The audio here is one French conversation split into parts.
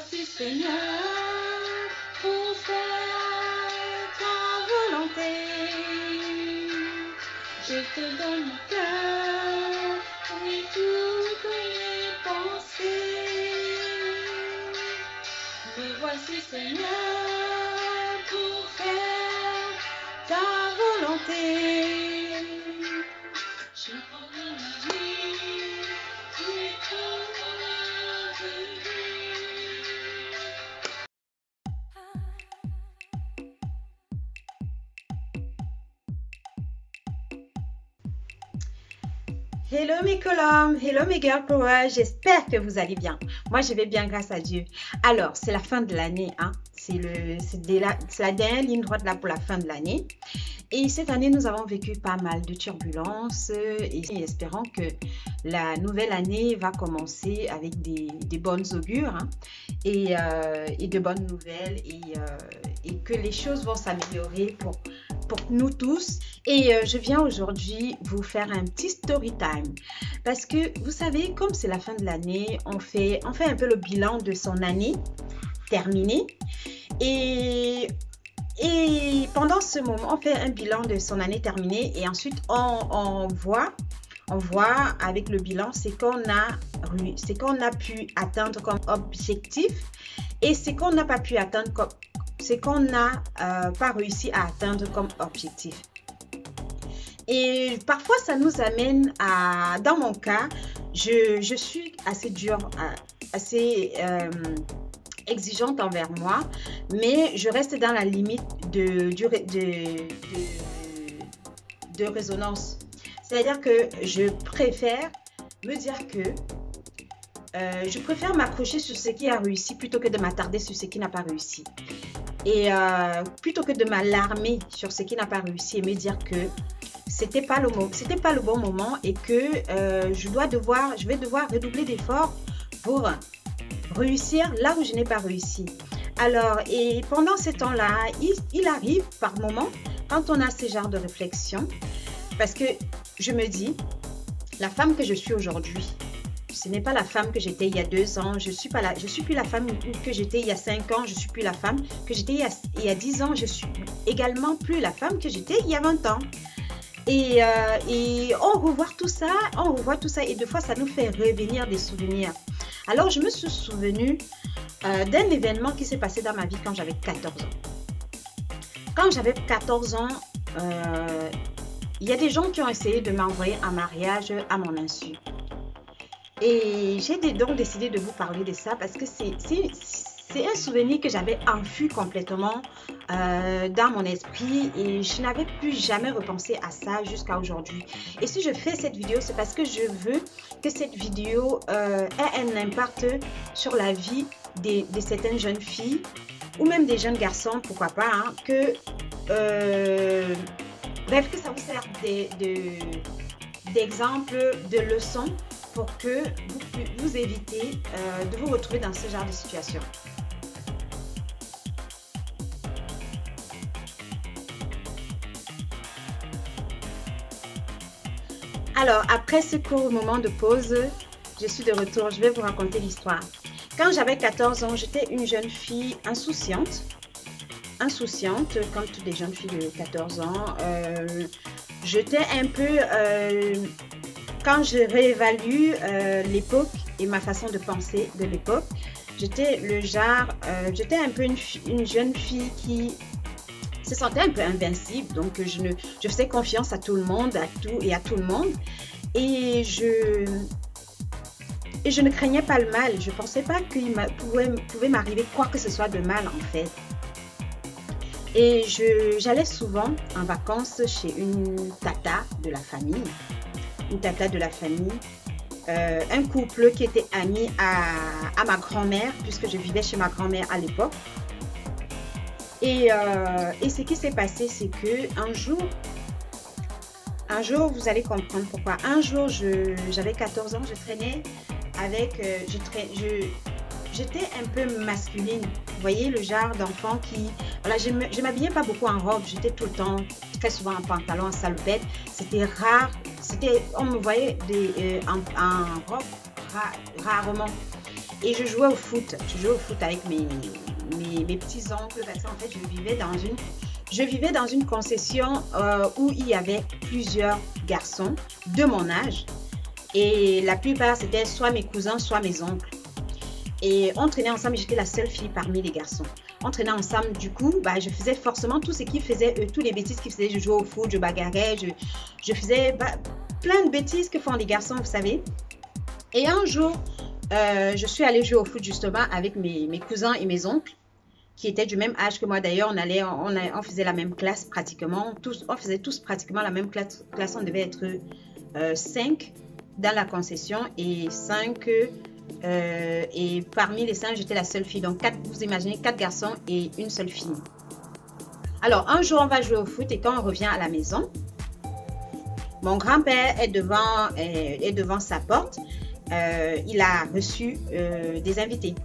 voici Seigneur pour faire ta volonté. Je te donne mon cœur et toutes mes pensées. Me voici Seigneur pour faire ta volonté. Je prends ma vie, tu es tout ma vie. Hello mes colombes, hello mes girl power, j'espère que vous allez bien. Moi je vais bien grâce à Dieu. Alors c'est la fin de l'année, hein? C'est la dernière ligne droite là pour la fin de l'année. Et cette année nous avons vécu pas mal de turbulences et espérons que la nouvelle année va commencer avec des bonnes augures, hein? et de bonnes nouvelles et que les choses vont s'améliorer pour nous tous. Et je viens aujourd'hui vous faire un petit story time parce que vous savez, comme c'est la fin de l'année, on fait un peu le bilan de son année terminée et pendant ce moment on fait un bilan de son année terminée et ensuite on voit avec le bilan ce qu'on a pu atteindre comme objectif et ce qu'on n'a pas pu atteindre comme ce qu'on n'a pas réussi à atteindre comme objectif. Et parfois, ça nous amène à... Dans mon cas, je suis assez dure, assez exigeante envers moi, mais je reste dans la limite de résonance. C'est-à-dire que je préfère me dire que je préfère m'accrocher sur ce qui a réussi plutôt que de m'attarder sur ce qui n'a pas réussi. Et plutôt que de m'alarmer sur ce qui n'a pas réussi et me dire que c'était pas le bon moment et que je vais devoir redoubler d'efforts pour réussir là où je n'ai pas réussi. Alors, et pendant ce temps-là, il arrive par moments, quand on a ce genre de réflexion, parce que je me dis, la femme que je suis aujourd'hui, ce n'est pas la femme que j'étais il y a 2 ans, je suis plus la femme que j'étais il y a 5 ans, je suis plus la femme que j'étais il y a 10 ans, je suis également plus la femme que j'étais il y a 20 ans. Et on revoit tout ça et des fois ça nous fait revenir des souvenirs. Alors je me suis souvenue d'un événement qui s'est passé dans ma vie quand j'avais 14 ans. Quand j'avais 14 ans, il y a des gens qui ont essayé de m'envoyer en mariage à mon insu. Et j'ai donc décidé de vous parler de ça parce que c'est un souvenir que j'avais enfui complètement dans mon esprit et je n'avais plus jamais repensé à ça jusqu'à aujourd'hui. Et si je fais cette vidéo, c'est parce que je veux que cette vidéo ait un impact sur la vie de certaines jeunes filles ou même des jeunes garçons, pourquoi pas, hein, bref, que ça vous serve d'exemple, de leçon pour que vous évitez de vous retrouver dans ce genre de situation. Alors, après ce court moment de pause, je suis de retour. Je vais vous raconter l'histoire. Quand j'avais 14 ans, j'étais une jeune fille insouciante, comme toutes les jeunes filles de 14 ans. J'étais un peu... quand je réévalue l'époque et ma façon de penser de l'époque, j'étais j'étais un peu une jeune fille qui se sentait un peu invincible, donc je faisais confiance à tout le monde, à tout le monde, et je ne craignais pas le mal. Je pensais pas qu'il pouvait m'arriver quoi que ce soit de mal en fait. Et j'allais souvent en vacances chez une tata de la famille. Un couple qui était ami à ma grand-mère, puisque je vivais chez ma grand-mère à l'époque. Et ce qui s'est passé, c'est que un jour, vous allez comprendre pourquoi. Un jour, j'avais 14 ans, je traînais avec... J'étais un peu masculine. Vous voyez, le genre d'enfant qui... Voilà, je m'habillais pas beaucoup en robe. J'étais tout le temps, très souvent en pantalon, en salopette. C'était rare. On me voyait en robe rarement. Et je jouais au foot. Je jouais au foot avec mes petits oncles parce qu'en fait, je vivais dans une concession où il y avait plusieurs garçons de mon âge. Et la plupart, c'était soit mes cousins, soit mes oncles. Et on traînait ensemble, j'étais la seule fille parmi les garçons. On traînait ensemble, du coup, bah, je faisais forcément tout ce qu'ils faisaient, tous les bêtises qu'ils faisaient. Je jouais au foot, je bagarrais, je faisais plein de bêtises que font les garçons, vous savez. Et un jour, je suis allée jouer au foot justement avec mes cousins et mes oncles, qui étaient du même âge que moi. D'ailleurs, on faisait la même classe pratiquement. On faisait tous pratiquement la même classe. On devait être 5 dans la concession et 5... et parmi les 5, j'étais la seule fille. Donc, vous imaginez 4 garçons et une seule fille. Alors, un jour, on va jouer au foot et quand on revient à la maison, mon grand-père est devant sa porte. Il a reçu des invités.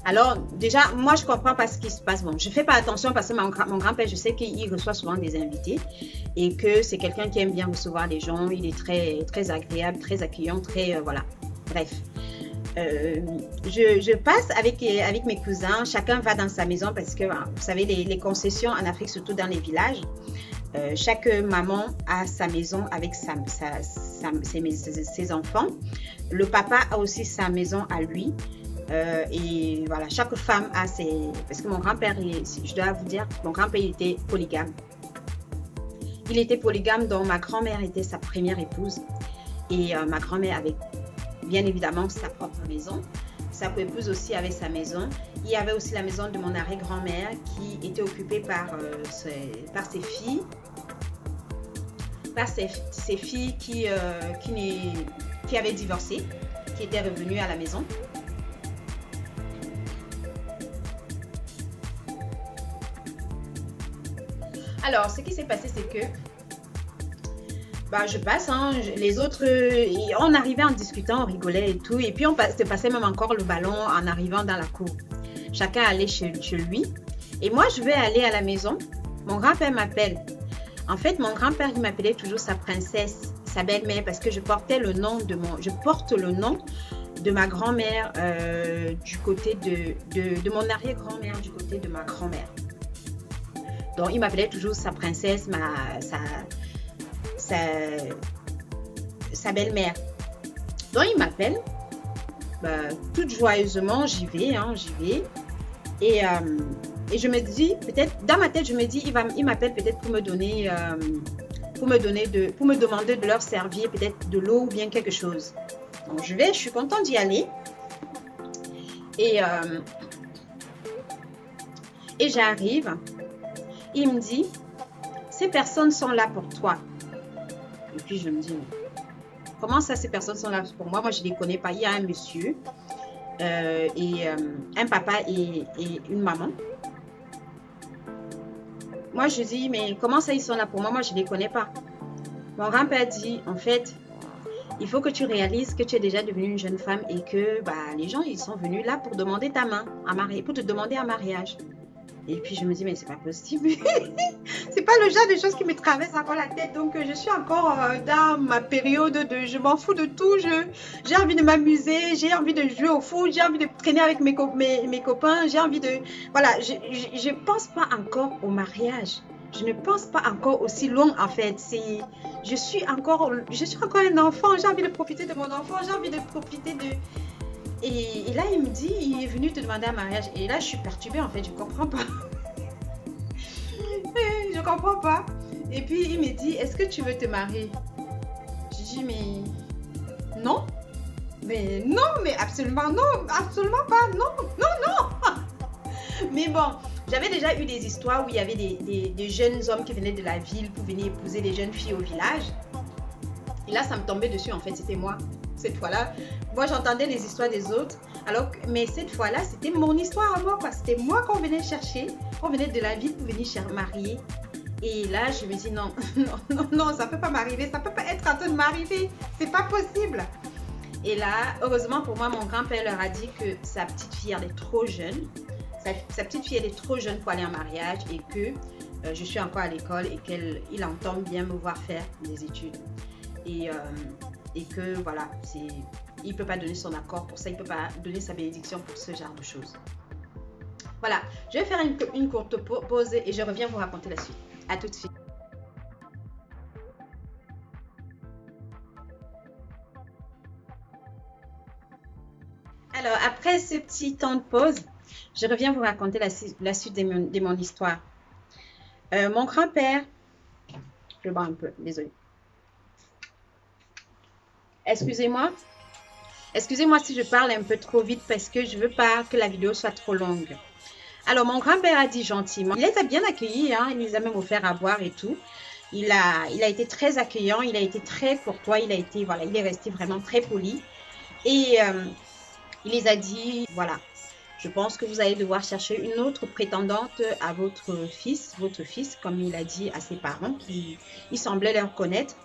Alors, déjà, moi, je comprends pas ce qui se passe. Bon, je fais pas attention parce que mon grand-père, je sais qu'il reçoit souvent des invités et que c'est quelqu'un qui aime bien recevoir les gens. Il est très, très agréable, très accueillant, très... voilà. Bref, je passe avec mes cousins, chacun va dans sa maison parce que, vous savez, les concessions en Afrique, surtout dans les villages, chaque maman a sa maison avec ses enfants. Le papa a aussi sa maison à lui. Et voilà, chaque femme a ses... Parce que mon grand-père, je dois vous dire, mon grand-père était polygame. Il était polygame, donc ma grand-mère était sa première épouse. Et ma grand-mère avait bien évidemment sa propre maison. Sa co-épouse aussi avait sa maison. Il y avait aussi la maison de mon arrière-grand-mère qui était occupée par ses filles. Par ses filles qui avaient divorcé, qui étaient revenues à la maison. Alors, ce qui s'est passé, c'est que je passe, les autres, on arrivait en discutant, on rigolait et tout. Et puis, on se passait même encore le ballon en arrivant dans la cour. Chacun allait chez lui. Et moi, je vais aller à la maison. Mon grand-père m'appelle. En fait, mon grand-père, il m'appelait toujours sa princesse, sa belle-mère, parce que je porte le nom de ma grand-mère du côté de mon arrière-grand-mère, du côté de ma grand-mère. Donc, il m'appelait toujours sa princesse, sa belle-mère. Donc, il m'appelle. Toute joyeusement, j'y vais. Et je me dis, peut-être, dans ma tête, je me dis, il m'appelle peut-être pour me demander de leur servir peut-être de l'eau ou bien quelque chose. Donc, je suis contente d'y aller. Et j'arrive. Il me dit, ces personnes sont là pour toi. Et puis je me dis, comment ça, ces personnes sont là pour moi? Moi, je ne les connais pas. Il y a un monsieur, un papa et une maman. Moi, je dis, mais comment ça, ils sont là pour moi? Moi, je ne les connais pas. Mon grand-père dit, en fait, il faut que tu réalises que tu es déjà devenue une jeune femme et que les gens, ils sont venus là pour demander ta main, pour te demander un mariage. Et puis je me dis, mais c'est pas possible. C'est pas le genre de choses qui me traversent encore la tête. Donc je suis encore dans ma période de je m'en fous de tout. J'ai envie de m'amuser, j'ai envie de jouer au foot, j'ai envie de traîner avec mes copains, j'ai envie de... Voilà, je pense pas encore au mariage. Je ne pense pas encore aussi loin en fait. Je suis encore un enfant, j'ai envie de profiter de mon enfant, j'ai envie de profiter de... Et là, il me dit, il est venu te demander un mariage. Et là, je suis perturbée, en fait, je comprends pas. Je comprends pas. Et puis, il me dit, est-ce que tu veux te marier? Je dis, mais non. Mais non, mais absolument non. Absolument pas, non. Mais bon, j'avais déjà eu des histoires où il y avait des jeunes hommes qui venaient de la ville pour venir épouser des jeunes filles au village. Et là, ça me tombait dessus, en fait, c'était moi. Cette fois-là, moi j'entendais les histoires des autres, mais cette fois-là, c'était mon histoire à moi, quoi. C'était moi qu'on venait chercher, on venait de la ville pour venir marier. Et là, je me dis non, ça peut pas m'arriver, ça peut pas être en train de m'arriver, c'est pas possible. Et là, heureusement pour moi, mon grand-père leur a dit que sa petite fille, elle est trop jeune. Sa petite fille, elle est trop jeune pour aller en mariage et que je suis encore à l'école et qu'il entend bien me voir faire des études. Et que voilà, Il ne peut pas donner son accord pour ça, il ne peut pas donner sa bénédiction pour ce genre de choses. Voilà, je vais faire une courte pause et je reviens vous raconter la suite. À tout de suite. Alors, après ce petit temps de pause, je reviens vous raconter la suite de mon histoire. Mon grand-père, je bois un peu, désolé. Excusez-moi. Excusez-moi si je parle un peu trop vite parce que je ne veux pas que la vidéo soit trop longue. Alors, mon grand-père a dit gentiment, il les a bien accueillis, hein, il les a même offert à boire et tout. Il a été très accueillant, il a été très courtois, il est resté vraiment très poli. Et il les a dit, voilà, je pense que vous allez devoir chercher une autre prétendante à votre fils, comme il a dit à ses parents, qui il semblait leur connaître.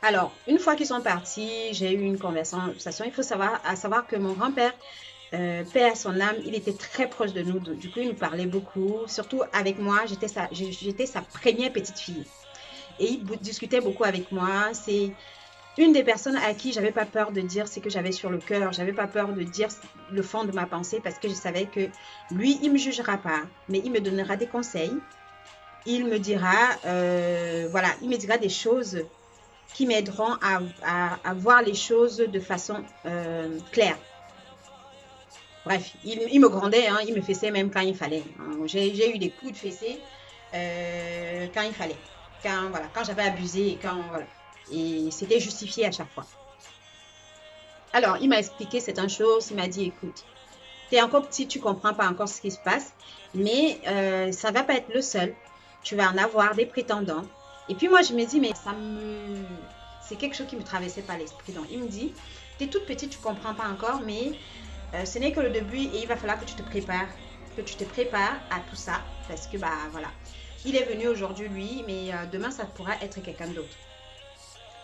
Alors, une fois qu'ils sont partis, j'ai eu une conversation. Il faut savoir que mon grand-père, paix à son âme, il était très proche de nous. Du coup, il nous parlait beaucoup. Surtout avec moi, j'étais sa première petite fille. Et il discutait beaucoup avec moi. C'est une des personnes à qui j'avais pas peur de dire ce que j'avais sur le cœur. J'avais pas peur de dire le fond de ma pensée parce que je savais que lui, il me jugera pas, mais il me donnera des conseils. Il me dira, voilà, il me dira des choses qui m'aideront à voir les choses de façon claire. Bref, il me grondait, hein, il me fessait même quand il fallait. J'ai eu des coups de fessée quand il fallait. Quand j'avais abusé, voilà. Et c'était justifié à chaque fois. Alors, il m'a expliqué certaines choses. Il m'a dit, écoute, tu es encore petit, tu ne comprends pas encore ce qui se passe. Mais ça ne va pas être le seul. Tu vas en avoir des prétendants. Et puis moi, je me dis, mais c'est quelque chose qui me traversait par l'esprit. Donc, il me dit, tu es toute petite, tu ne comprends pas encore, mais ce n'est que le début et il va falloir que tu te prépares à tout ça. Parce que, bah, voilà. Il est venu aujourd'hui, lui, mais demain, ça pourra être quelqu'un d'autre.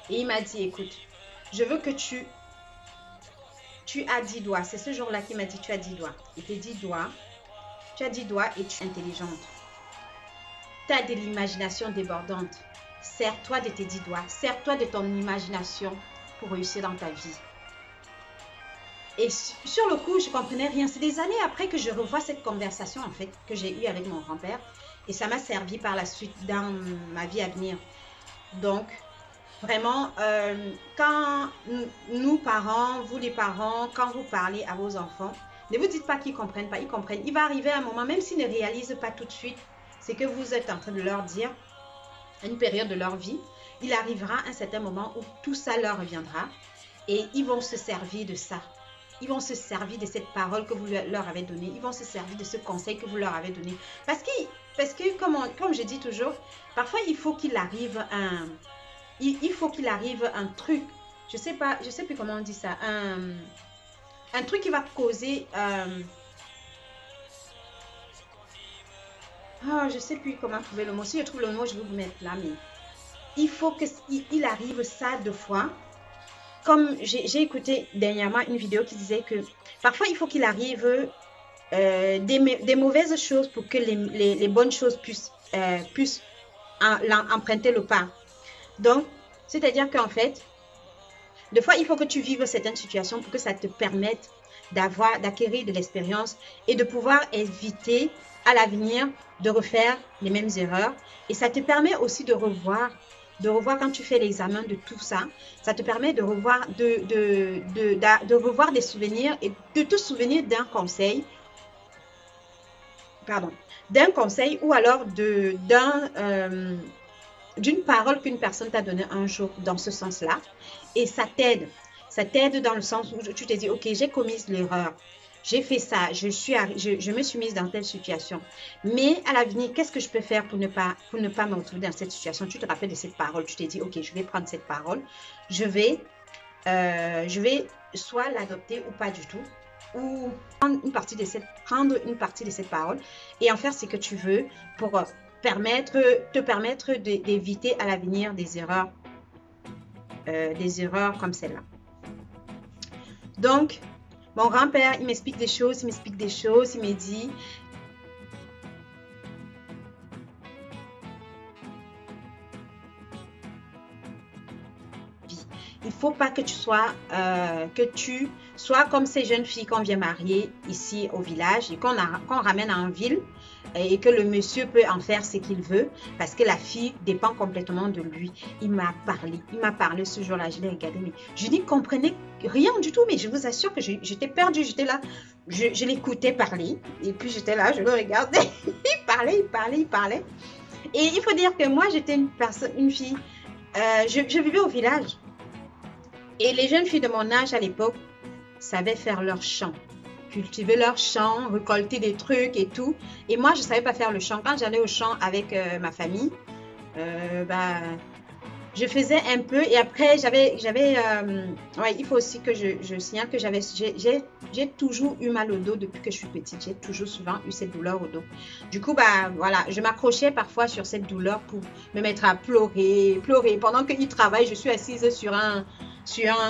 Et il m'a dit, écoute, je veux que tu as 10 doigts. C'est ce jour-là qu'il m'a dit, tu as 10 doigts. Il t'a dit doigts. Tu as 10 doigts et tu es intelligente. Tu as de l'imagination débordante. Sers-toi de tes 10 doigts. Sers-toi de ton imagination pour réussir dans ta vie. Et sur le coup, je ne comprenais rien. C'est des années après que je revois cette conversation, en fait, que j'ai eue avec mon grand-père. Et ça m'a servi par la suite dans ma vie à venir. Donc, vraiment, quand nous parents, vous les parents, quand vous parlez à vos enfants, ne vous dites pas qu'ils ne comprennent pas, ils comprennent. Il va arriver un moment, même s'ils ne réalisent pas tout de suite ce que vous êtes en train de leur dire, à une période de leur vie, il arrivera un certain moment où tout ça leur reviendra et ils vont se servir de ça. Ils vont se servir de cette parole que vous leur avez donnée. Ils vont se servir de ce conseil que vous leur avez donné. Parce que comme je dis toujours, parfois il faut qu'il arrive un truc, je sais plus comment on dit ça, un truc qui va causer, je sais plus comment trouver le mot. Si je trouve le mot, je vais vous mettre là, mais il faut qu'il arrive ça 2 fois. Comme j'ai écouté dernièrement une vidéo qui disait que parfois il faut qu'il arrive des mauvaises choses pour que les bonnes choses puissent emprunter le pas. Donc, c'est-à-dire qu'en fait, des fois, il faut que tu vives certaines situations pour que ça te permette d'acquérir de l'expérience et de pouvoir éviter à l'avenir de refaire les mêmes erreurs. Et ça te permet aussi de revoir quand tu fais l'examen de tout ça, ça te permet de revoir, de revoir des souvenirs et de te souvenir d'un conseil, ou alors d'une parole qu'une personne t'a donnée un jour dans ce sens-là. Et ça t'aide. Ça t'aide dans le sens où tu te dis, ok, j'ai commis l'erreur. J'ai fait ça. Je me suis mise dans telle situation. Mais à l'avenir, qu'est-ce que je peux faire pour ne pas me retrouver dans cette situation? Tu te rappelles de cette parole. Tu te dis, ok, je vais prendre cette parole. Je vais soit l'adopter ou pas du tout. Ou prendre une partie de cette parole et en faire ce que tu veux pour te permettre d'éviter à l'avenir des erreurs comme celle-là. Donc, mon grand-père, il m'explique des choses, il me dit, Il ne faut pas que tu sois comme ces jeunes filles qu'on vient marier ici au village et qu'on ramène en ville et que le monsieur peut en faire ce qu'il veut parce que la fille dépend complètement de lui. Il m'a parlé ce jour-là, je l'ai regardé, mais je n'y comprenais rien du tout, mais je vous assure que j'étais perdue, j'étais là, je l'écoutais parler et puis j'étais là, je le regardais, il parlait. Et il faut dire que moi, j'étais une fille, je vivais au village. Et les jeunes filles de mon âge à l'époque savaient faire leur champ, cultiver leur champ, récolter des trucs et tout. Et moi, je ne savais pas faire le champ. Quand j'allais au champ avec ma famille, je faisais un peu. Et après, ouais, il faut aussi que je signale que j'ai toujours eu mal au dos depuis que je suis petite. J'ai toujours souvent eu cette douleur au dos. Du coup, voilà, je m'accrochais parfois sur cette douleur pour me mettre à pleurer. Pendant qu'il travaille, je suis assise sur un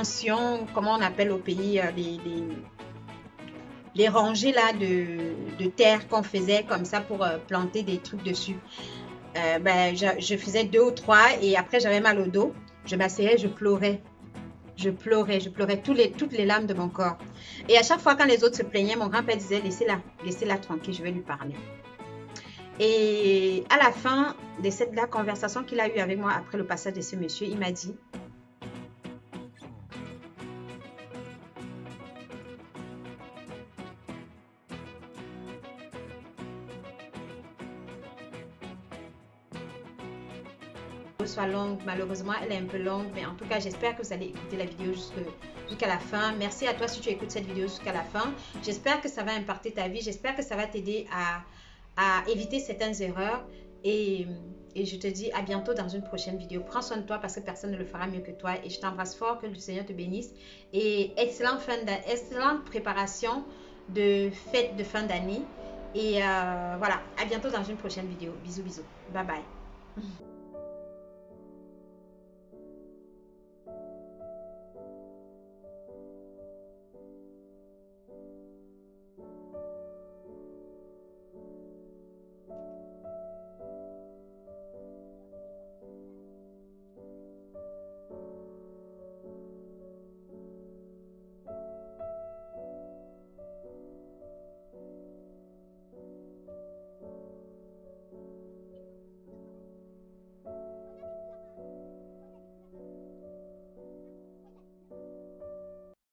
sion, comment on appelle au pays, les rangées là de terre qu'on faisait comme ça pour planter des trucs dessus. Je faisais 2 ou 3 et après j'avais mal au dos. Je m'asseyais, je pleurais. Je pleurais toutes les larmes de mon corps. Et à chaque fois quand les autres se plaignaient, mon grand-père disait laissez-la tranquille, je vais lui parler. Et à la fin de la conversation qu'il a eue avec moi après le passage de ce monsieur, il m'a dit: soit longue, malheureusement elle est un peu longue, mais en tout cas j'espère que vous allez écouter la vidéo jusqu'à la fin. Merci à toi si tu écoutes cette vidéo jusqu'à la fin. J'espère que ça va impacter ta vie, j'espère que ça va t'aider à éviter certaines erreurs et je te dis à bientôt dans une prochaine vidéo. Prends soin de toi parce que personne ne le fera mieux que toi et je t'embrasse fort, que le Seigneur te bénisse et excellente préparation de fête de fin d'année et voilà, à bientôt dans une prochaine vidéo. Bisous, bye bye.